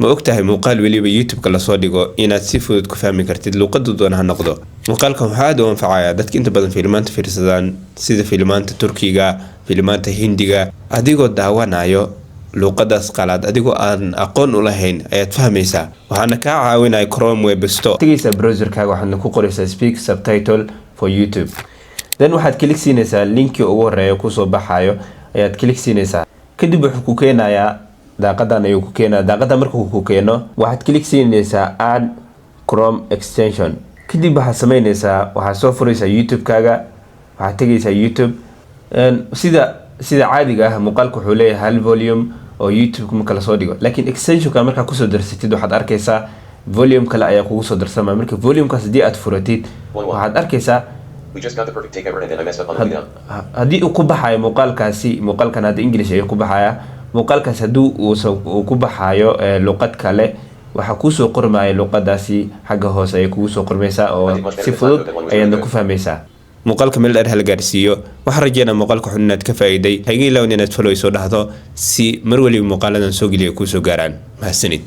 ما ogtahay muuqaal waliba YouTube-ka la soo dhigo inaad si fudud ku fahmi kartid luqadda doona ha noqdo. Muuqaalkan waxa aad u anfacaya dadka inta badan fiilmaanta fiirsadaan sida fiilmaanta Turkiga, fiilmaanta Hindiga, adigoo daawanayo luqadaas qalaad adigoo aan aqoon u lahayn ayaad fahmaysaa. Waxaana ka caawinaya Chrome Web Store. Tigaysa browser-kaaga waxaad ku qoraysaa speak subtitle for YouTube. Then waxaad klik siinaysaa linki ugu horeeya ku soo baxayo ayaad klik siinaysaa. Kadib wuxuu ku keenayaa daaqadan ayuu ku keenaa daaqada markuu ku keeno waxaad klik siinaysaa add Chrome extension. Kadib waxaad sameynaysaa waxaad soo furaysaa YouTube-kaaga waxaad tagaysaa YouTube sida caadiga ah muuqaalku wuxuu leeyahay hal volume oo YouTube marka la soo dhigo laakiin extension-ka marka ku soo darsatid waxaad arkaysaa volume kale ayaa kugu soo darsama marka volume-kaas hadii aad furatid waxaad arkaysaa haddii uu ku baxayo muuqaalkan hadda English ayuu ku baxaya muuqaalkaas haddii uu ku baxayo luqad kale waxa ku soo qormaya luqadaasi xagga hoose ay kugu soo qormaysaa oo si fudud ayaad ku fahmaysaa. muuqaalka meel dheer hal gaarsiiyo waxa rajeena muuqaalka xun inaad ka faa'iiday hay'ad ilaaw inaad follow soo dhahdo si mar waliba muuqaaladan soo geliyo ku soo gaaraan mahadsanid.